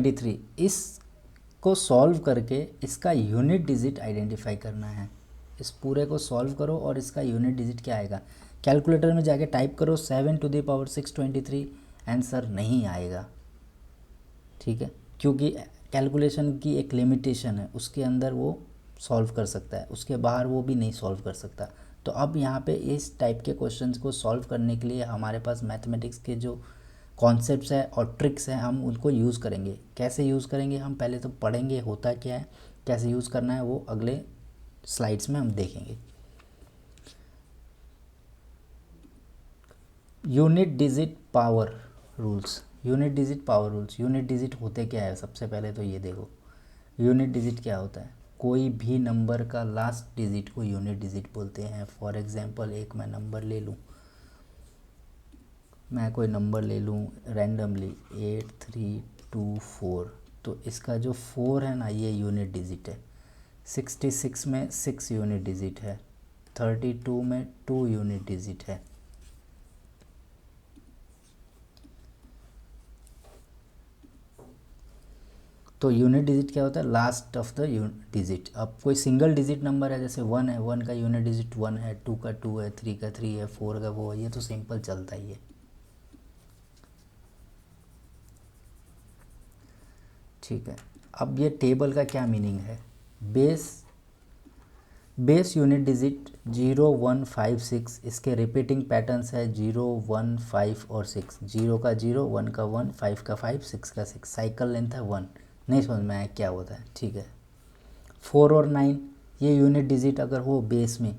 23 इसको सॉल्व करके इसका यूनिट डिजिट आइडेंटिफाई करना है। इस पूरे को सॉल्व करो और इसका यूनिट डिजिट क्या आएगा, कैलकुलेटर में जाके टाइप करो 7⁻623, आंसर नहीं आएगा। ठीक है, क्योंकि कैलकुलेशन की एक लिमिटेशन है, उसके अंदर वो सॉल्व कर सकता है, उसके बाहर वो भी नहीं सॉल्व कर सकता। तो अब यहाँ पे इस टाइप के क्वेश्चंस को सॉल्व करने के लिए हमारे पास मैथमेटिक्स के जो कॉन्सेप्ट्स हैं और ट्रिक्स हैं हम उनको यूज़ करेंगे। कैसे यूज़ करेंगे हम पहले तो पढ़ेंगे होता क्या है, कैसे यूज़ करना है वो अगले स्लाइड्स में हम देखेंगे। Unit digit power rules, unit digit power rules. Unit digit होते क्या है, सबसे पहले तो ये देखो यूनिट डिजिट क्या होता है। कोई भी नंबर का लास्ट डिजिट को यूनिट डिजिट बोलते हैं। फॉर एग्जांपल एक मैं नंबर ले लूँ, मैं कोई नंबर ले लूँ रैंडमली 8324, तो इसका जो 4 है ना ये यूनिट डिजिट है। 66 में 6 यूनिट डिजिट है, 32 में 2 यूनिट डिजिट है। तो यूनिट डिजिट क्या होता है, लास्ट ऑफ द डिजिट। अब कोई सिंगल डिजिट नंबर है जैसे 1 है, 1 का यूनिट डिजिट 1 है, 2 का 2 है, 3 का 3 है, 4 का वो है, ये तो सिंपल चलता ही है। ठीक है, अब ये टेबल का क्या मीनिंग है, बेस यूनिट डिजिट 0 1 5 6, इसके रिपीटिंग पैटर्न्स है 0 1 5 और 6, 0 का 0, 1 का 1, 5 का 5, 6 का 6, साइकिल लेंथ है 1। नहीं समझ में आया क्या होता है, ठीक है। 4 और 9 ये यूनिट डिजिट अगर हो बेस में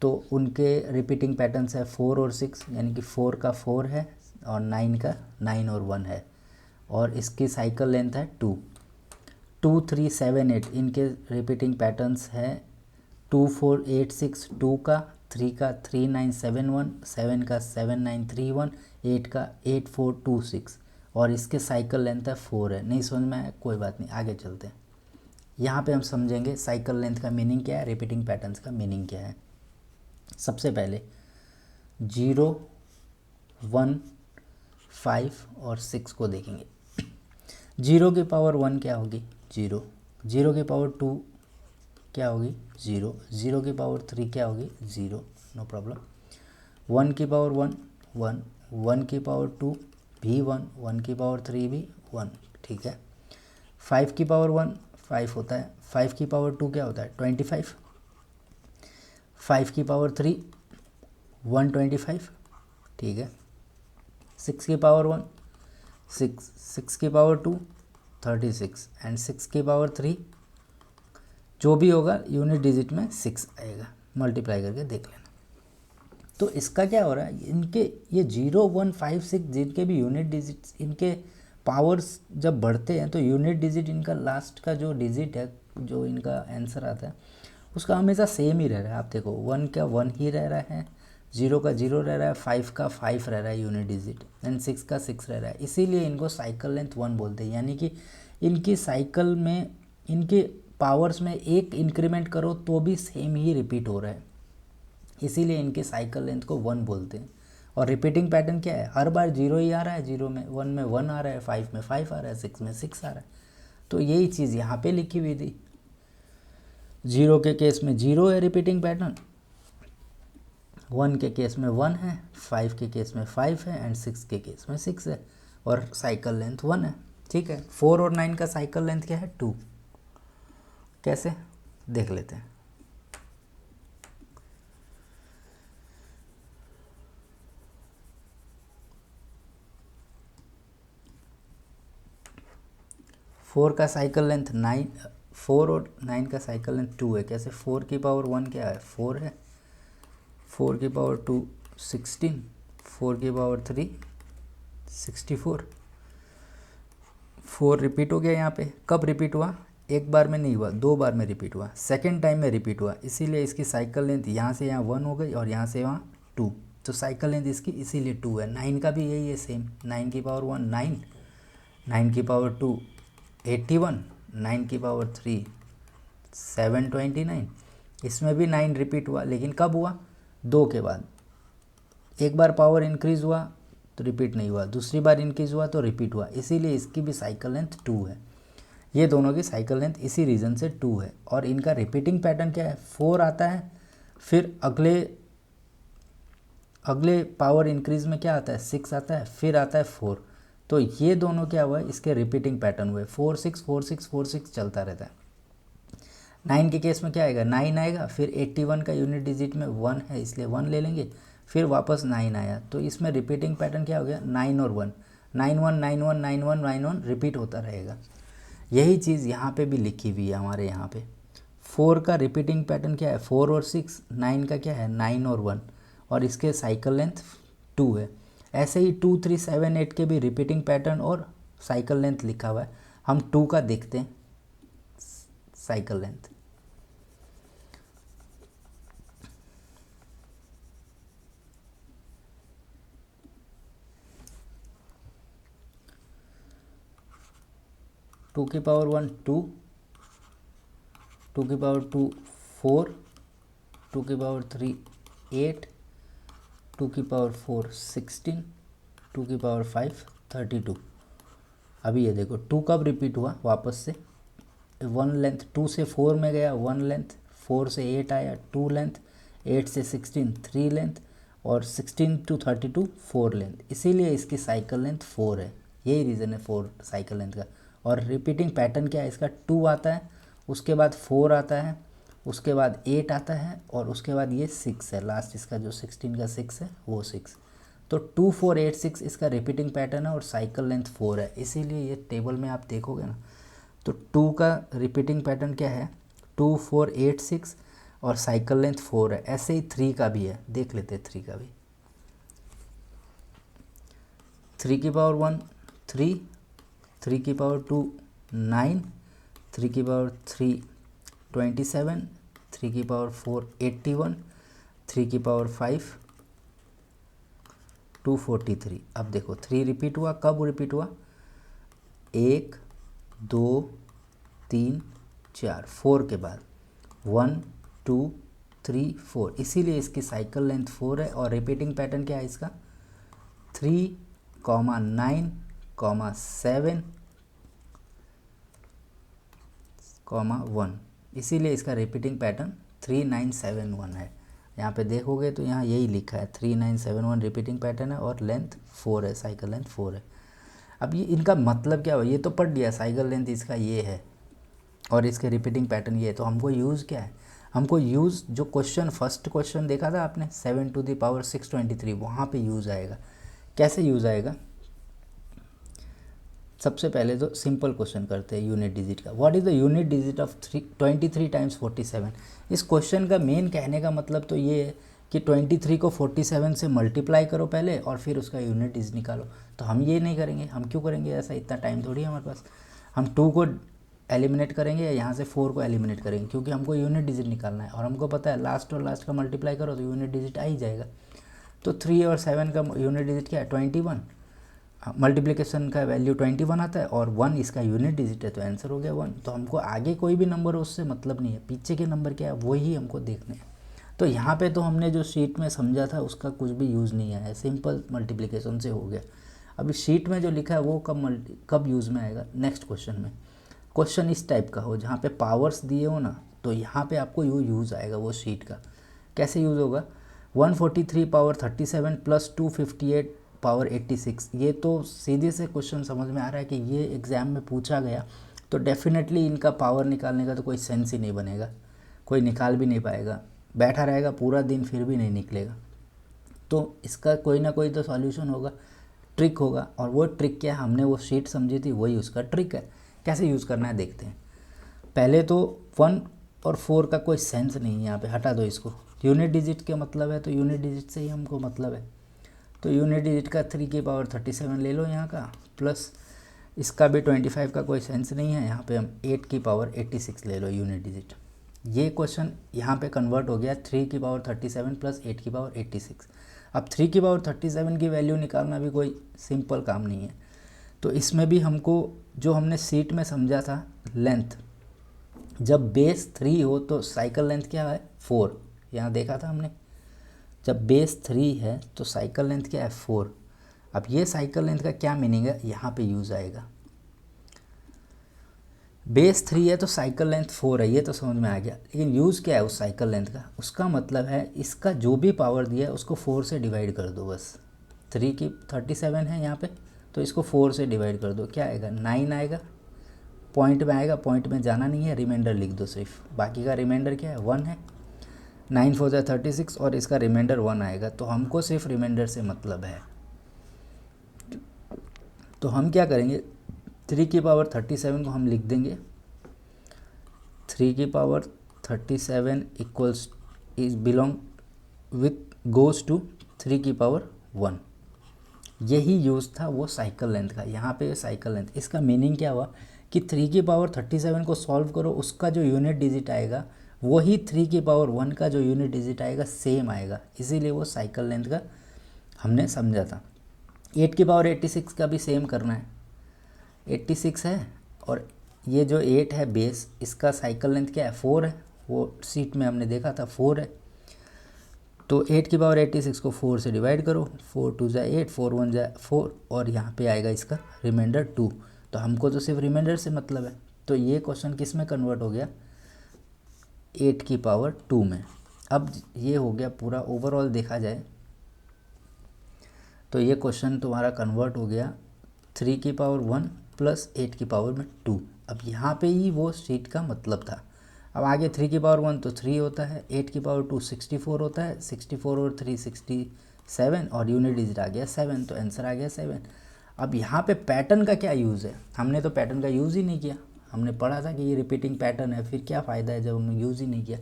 तो उनके रिपीटिंग पैटर्न्स है 4 और 6, यानी कि 4 का 4 है और 9 का 9 और 1 है, और इसकी साइकिल लेंथ है 2। 2 3 7 8 इनके रिपीटिंग पैटर्न्स है 2 4 8 6, 2 का 3 का 3 9 7 1, 7 का 7 9 3 1, 8 का 8 4 2 6, और इसके साइकिल लेंथ है 4 है। नहीं समझ में आया, कोई बात नहीं, आगे चलते हैं। यहाँ पे हम समझेंगे साइकिल लेंथ का मीनिंग क्या है, रिपीटिंग पैटर्न्स का मीनिंग क्या है। सबसे पहले 0 1 5 और 6 को देखेंगे। 0 की पावर 1 क्या होगी, 0। 0 की पावर 2 क्या होगी, 0। 0 की पावर 3 क्या होगी, 0, नो प्रॉब्लम। 1 की पावर 1 1, 1 की पावर 2 भी 1, 1 की पावर 3 भी 1, ठीक है। 5 की पावर 1 5 होता है, 5 की पावर 2 क्या होता है, 25। 5 की पावर 3 125, ठीक है। 6 की पावर 1 6, 6 की पावर 2 36, एंड 6 की पावर 3 जो भी होगा यूनिट डिजिट में 6 आएगा, मल्टीप्लाई करके देख लेना। तो इसका क्या हो रहा है, इनके ये 0 1 5 6 जिनके भी यूनिट डिजिट्स, इनके पावर्स जब बढ़ते हैं तो यूनिट डिजिट इनका लास्ट का जो डिजिट है, जो इनका आंसर आता है उसका हमेशा सेम ही रह रहा है। आप देखो 1 का 1 ही रह रहा है, 0 का 0 रह रहा है, 5 का 5 रह रहा है यूनिट डिजिट, एंड 6 का 6 रह रहा है। इसीलिए इनको साइकिल लेंथ 1 बोलते हैं, यानी कि इनकी साइकिल में इनके पावर्स में एक इंक्रीमेंट करो तो भी सेम ही रिपीट हो रहा है, इसीलिए इनके साइकिल लेंथ को 1 बोलते हैं। और रिपीटिंग पैटर्न क्या है, हर बार 0 ही आ रहा है, 0 में 1 में 1 आ रहा है, 5 में 5 आ रहा है, 6 में 6 आ रहा है। तो यही चीज़ यहाँ पे लिखी हुई थी। 0 के केस में 0 है रिपीटिंग पैटर्न, 1 के केस में 1 है, 5 के केस में 5 है, एंड 6 के केस में 6 है, और साइकिल लेंथ 1 है, ठीक है। 4 और 9 का साइकिल लेंथ क्या है, 2। कैसे देख लेते हैं। फोर का साइकिल लेंथ 9, 4 और 9 का साइकिल लेंथ 2 है। कैसे, 4 की पावर 1 क्या है, 4 है, 4 की पावर 2 16, 4 की पावर 3 64। 4 रिपीट हो गया यहाँ पे, कब रिपीट हुआ, एक बार में नहीं हुआ, 2 बार में रिपीट हुआ, सेकेंड टाइम में रिपीट हुआ, इसीलिए इसकी साइकिल लेंथ यहाँ से यहाँ 1 हो गई और यहाँ से वहाँ 2, तो साइकिल लेंथ इसकी इसीलिए 2 है। 9 का भी यही है सेम, 9 की पावर 1 9, 9 की पावर 2 81, 9 की पावर 3 729, इसमें भी 9 रिपीट हुआ, लेकिन कब हुआ, 2 के बाद। एक बार पावर इंक्रीज हुआ तो रिपीट नहीं हुआ, दूसरी बार इंक्रीज हुआ तो रिपीट हुआ, इसीलिए इसकी भी साइकिल लेंथ 2 है। ये दोनों की साइकिल लेंथ इसी रीज़न से 2 है। और इनका रिपीटिंग पैटर्न क्या है, 4 आता है, फिर अगले पावर इंक्रीज में क्या आता है, 6 आता है, फिर आता है 4। तो ये दोनों क्या हुआ है, इसके रिपीटिंग पैटर्न हुए, 4 6 4 6 4 6 चलता रहता है। 9 के केस में क्या आएगा, 9 आएगा, फिर 81 का यूनिट डिजिट में 1 है इसलिए 1 ले लेंगे, फिर वापस 9 आया। तो इसमें रिपीटिंग पैटर्न क्या हो गया, 9 और 1, 9 1 9 1 9 1 9 1 रिपीट होता रहेगा। यही चीज़ यहाँ पे भी लिखी हुई है हमारे यहाँ पे। 4 का रिपीटिंग पैटर्न क्या है, 4 और 6, 9 का क्या है, 9 और 1, और इसके साइकिल लेंथ 2 है। ऐसे ही 2 3 7 8 के भी रिपीटिंग पैटर्न और साइकिल लेंथ लिखा हुआ है। हम 2 का देखते हैं साइकिल लेंथ। टू की पावर 1 2, 2 की पावर 2 4, 2 की पावर 3 8, 2 की पावर 4 16, 2 की पावर 5 32। अभी ये देखो 2 कब रिपीट हुआ, वापस से 1 लेंथ 2 से 4 में गया 1 लेंथ, 4 से 8 आया 2 लेंथ, 8 से 16 3 लेंथ, और 16 to 32 4 लेंथ, इसीलिए इसकी साइकिल लेंथ 4 है। यही रीज़न है 4 साइकिल लेंथ का। और रिपीटिंग पैटर्न क्या है इसका, 2 आता है, उसके बाद 4 आता है, उसके बाद 8 आता है, और उसके बाद ये 6 है, लास्ट इसका जो 16 का 6 है वो 6। तो 2 4 8 6 इसका रिपीटिंग पैटर्न है और साइकिल लेंथ 4 है, इसीलिए ये टेबल में आप देखोगे ना तो 2 का रिपीटिंग पैटर्न क्या है, 2 4 8 6 और साइकिल लेंथ 4 है। ऐसे ही 3 का भी है, देख लेते हैं 3 का भी। 3 की पावर 1 3, 3 की पावर 2 9, 3 की पावर 3 27, 3 की पावर 4 81, 3 की पावर 5 243। अब देखो 3 रिपीट हुआ, कब रिपीट हुआ, 1 2 3 4, 4 के बाद 1 2 3 4, इसीलिए इसकी साइकिल लेंथ 4 है। और रिपीटिंग पैटर्न क्या है इसका, 3 9 7 1, इसीलिए इसका रिपीटिंग पैटर्न 3971 है। यहाँ पे देखोगे तो यहाँ यही लिखा है 3971 रिपीटिंग पैटर्न है और लेंथ 4 है, साइकिल लेंथ 4 है। अब ये इनका मतलब क्या हुआ, ये तो पढ़ लिया, साइकिल लेंथ इसका ये है और इसके रिपीटिंग पैटर्न ये है। तो हमको यूज़ क्या है, हमको यूज़ जो क्वेश्चन फर्स्ट क्वेश्चन देखा था आपने 7 to the power 623, वहाँ पे यूज़ आएगा। कैसे यूज़ आएगा, सबसे पहले तो सिंपल क्वेश्चन करते हैं यूनिट डिजिट का। What is the unit digit of 23 times 47। इस क्वेश्चन का मेन कहने का मतलब तो ये है कि 23 को 47 से मल्टीप्लाई करो पहले और फिर उसका यूनिट डिजिट निकालो। तो हम ये नहीं करेंगे, हम क्यों करेंगे ऐसा, इतना टाइम थोड़ी है हमारे पास। हम 2 को एलिमिनेट करेंगे या यहाँ से 4 को एलिमिनेट करेंगे, क्योंकि हमको यूनिट डिजिट निकालना है और हमको पता है लास्ट और लास्ट का मल्टीप्लाई करो तो यूनिट डिजिट आ ही जाएगा। तो 3 और 7 का यूनिट डिजिट क्या है, 21। मल्टीप्लिकेशन का वैल्यू 21 आता है और 1 इसका यूनिट डिजिट है, तो आंसर हो गया 1। तो हमको आगे कोई भी नंबर हो उससे मतलब नहीं है, पीछे के नंबर क्या है वही हमको देखने हैं। तो यहाँ पे तो हमने जो शीट में समझा था उसका कुछ भी यूज़ नहीं आया, सिंपल मल्टीप्लिकेशन से हो गया। अभी शीट में जो लिखा है वो कब यूज़ में आएगा, नेक्स्ट क्वेश्चन में। क्वेश्चन इस टाइप का हो जहाँ पे पावर्स दिए हो ना, तो यहाँ पे आपको वो यूज़ आएगा वो शीट का। कैसे यूज़ होगा, 143 पावर 37 प्लस 258 पावर 86। ये तो सीधे से क्वेश्चन समझ में आ रहा है कि ये एग्ज़ाम में पूछा गया, तो डेफिनेटली इनका पावर निकालने का तो कोई सेंस ही नहीं बनेगा, कोई निकाल भी नहीं पाएगा, बैठा रहेगा पूरा दिन फिर भी नहीं निकलेगा। तो इसका कोई ना कोई तो सॉल्यूशन होगा, ट्रिक होगा, और वो ट्रिक क्या है, हमने वो शीट समझी थी वही उसका ट्रिक है। कैसे यूज़ करना है देखते हैं। पहले तो 1 और 4 का कोई सेंस नहीं है, यहाँ पे हटा दो इसको। यूनिट डिजिट के मतलब है तो यूनिट डिजिट से ही हमको मतलब है, तो यूनिट डिजिट का 3 की पावर 37 ले लो यहाँ का, प्लस इसका भी 25 का कोई सेंस नहीं है, यहाँ पे हम 8 की पावर 86 ले लो यूनिट डिजिट। ये क्वेश्चन यहाँ पे कन्वर्ट हो गया 3 की पावर 37 प्लस 8 की पावर 86। अब 3 की पावर 37 की वैल्यू निकालना भी कोई सिंपल काम नहीं है। तो इसमें भी हमको जो हमने सीट में समझा था लेंथ, जब बेस 3 हो तो साइकिल लेंथ क्या है 4, यहाँ देखा था हमने। जब बेस 3 है तो साइकिल लेंथ क्या है 4। अब ये साइकिल लेंथ का क्या मीनिंग है, यहाँ पे यूज़ आएगा। बेस 3 है तो साइकिल लेंथ 4 है, ये तो समझ में आ गया। लेकिन यूज़ क्या है उस साइकिल लेंथ का, उसका मतलब है इसका जो भी पावर दिया है उसको 4 से डिवाइड कर दो बस। 3 की 37 है यहाँ पे, तो इसको 4 से डिवाइड कर दो, क्या आएगा 9 आएगा। पॉइंट में आएगा, पॉइंट में जाना नहीं है, रिमाइंडर लिख दो सिर्फ, बाकी का रिमाइंडर क्या है 1 है। 9 4 जा 36 और इसका रिमाइंडर 1 आएगा, तो हमको सिर्फ रिमाइंडर से मतलब है। तो हम क्या करेंगे, 3 की पावर 37 को हम लिख देंगे 3 की power 37 equals is belong with goes to 3 की पावर 1। यही यूज़ था वो साइकिल लेंथ का। यहाँ पे साइकिल लेंथ, इसका मीनिंग क्या हुआ कि 3 की पावर 37 को सॉल्व करो, उसका जो यूनिट डिजिट आएगा वही 3 की पावर 1 का जो यूनिट डिजिट आएगा सेम आएगा, इसीलिए वो साइकिल लेंथ का हमने समझा था। 8 की पावर 86 का भी सेम करना है, 86 है और ये जो 8 है बेस, इसका साइकिल लेंथ क्या है 4 है, वो सीट में हमने देखा था 4 है। तो 8 की पावर 86 को 4 से डिवाइड करो, 4 2 जा 8, 4 1 जा 4 और यहाँ पे आएगा इसका रिमाइंडर 2। तो हमको तो सिर्फ रिमाइंडर से मतलब है, तो ये क्वेश्चन किस में कन्वर्ट हो गया 8 की पावर 2 में। अब ये हो गया पूरा ओवरऑल देखा जाए तो ये क्वेश्चन तुम्हारा कन्वर्ट हो गया 3 की पावर 1 प्लस 8 की पावर में 2। अब यहाँ पे ही वो शीट का मतलब था। अब आगे 3 की पावर 1 तो 3 होता है, 8 की पावर 2 64 होता है, 64 और 3 67 और यूनिट डिजिट आ गया 7, तो आंसर आ गया 7। अब यहाँ पे पैटर्न का क्या यूज़ है, हमने तो पैटर्न का यूज़ ही नहीं किया। हमने पढ़ा था कि ये रिपीटिंग पैटर्न है, फिर क्या फ़ायदा है जब हमने यूज़ ही नहीं किया।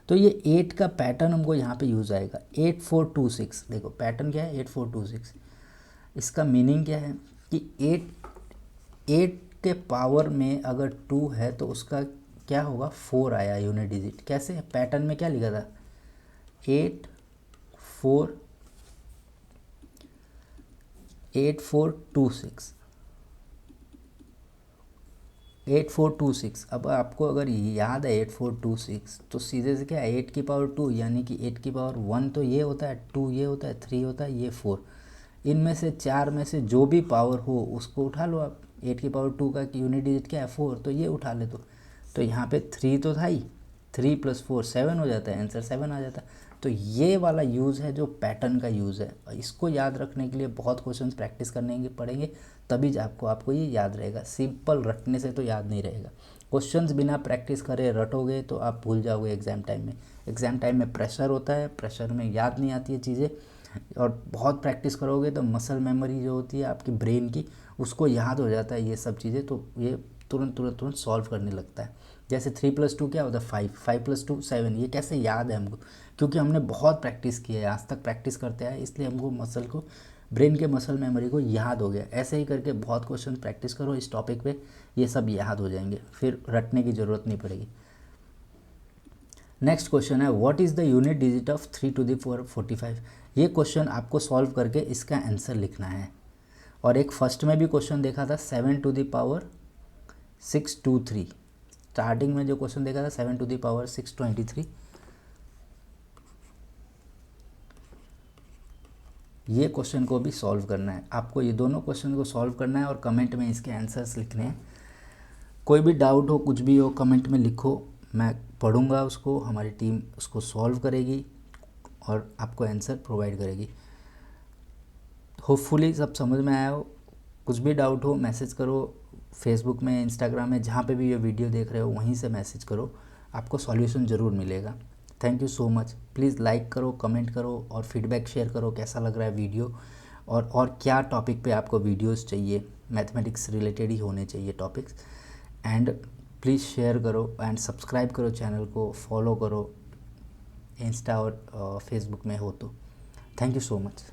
तो ये 8 का पैटर्न हमको यहाँ पे यूज़ आएगा 8426। देखो पैटर्न क्या है 8426, इसका मीनिंग क्या है कि 8 के पावर में अगर 2 है तो उसका क्या होगा 4 आया यूनिट डिजिट। कैसे, पैटर्न में क्या लिखा था 8 4 8426 8426। अब आपको अगर याद है 8426 तो सीधे से क्या है 8 की पावर 2 यानी कि 8 की पावर 1 तो ये होता है, 2 ये होता है, 3 होता है, ये 4। इनमें से 4 में से जो भी पावर हो उसको उठा लो आप। 8 की पावर 2 का यूनिट डिजिट क्या है 4, तो ये उठा ले। तो यहाँ पे 3 तो था ही, 3 + 4 7 हो जाता है, आंसर 7 आ जाता है। तो ये वाला यूज़ है जो पैटर्न का यूज़ है। इसको याद रखने के लिए बहुत क्वेश्चंस प्रैक्टिस करने पड़ेंगे, तभी आपको ये याद रहेगा। सिंपल रटने से तो याद नहीं रहेगा। क्वेश्चंस बिना प्रैक्टिस करे रटोगे तो आप भूल जाओगे एग्ज़ाम टाइम में। एग्ज़ाम टाइम में प्रेशर होता है, प्रेशर में याद नहीं आती है चीज़ें, और बहुत प्रैक्टिस करोगे तो मसल मेमोरी जो होती है आपकी ब्रेन की, उसको याद हो जाता है ये सब चीज़ें, तो ये तुरंत सॉल्व करने लगता है। जैसे 3 + 2 क्या होता है 5, 5 + 2 7। ये कैसे याद है हमको, क्योंकि हमने बहुत प्रैक्टिस की है, आज तक प्रैक्टिस करते हैं, इसलिए हमको मसल को, ब्रेन के मसल मेमोरी को याद हो गया। ऐसे ही करके बहुत क्वेश्चन प्रैक्टिस करो इस टॉपिक पे, ये सब याद हो जाएंगे, फिर रटने की ज़रूरत नहीं पड़ेगी। नेक्स्ट क्वेश्चन है what is the unit digit of 3 to the power 45। ये क्वेश्चन आपको सॉल्व करके इसका आंसर लिखना है। और एक फर्स्ट में भी क्वेश्चन देखा था 7 टू द पावर 623। स्टार्टिंग में जो क्वेश्चन देखा था 7 टू द पावर 623, ये क्वेश्चन को भी सॉल्व करना है आपको। ये दोनों क्वेश्चन को सॉल्व करना है और कमेंट में इसके आंसर्स लिखने हैं। कोई भी डाउट हो, कुछ भी हो, कमेंट में लिखो, मैं पढ़ूंगा उसको, हमारी टीम उसको सॉल्व करेगी और आपको आंसर प्रोवाइड करेगी। होपफुली सब समझ में आया हो। कुछ भी डाउट हो मैसेज करो, फेसबुक में, इंस्टाग्राम में, जहाँ पे भी ये वीडियो देख रहे हो वहीं से मैसेज करो, आपको सॉल्यूशन ज़रूर मिलेगा। Thank you so much. Please like करो, कमेंट करो और फीडबैक शेयर करो कैसा लग रहा है वीडियो, और क्या टॉपिक पे आपको वीडियोस चाहिए। मैथमेटिक्स रिलेटेड ही होने चाहिए टॉपिक्स। एंड प्लीज़ शेयर करो एंड सब्सक्राइब करो चैनल को, फॉलो करो इंस्टा और फेसबुक में हो तो। Thank you so much.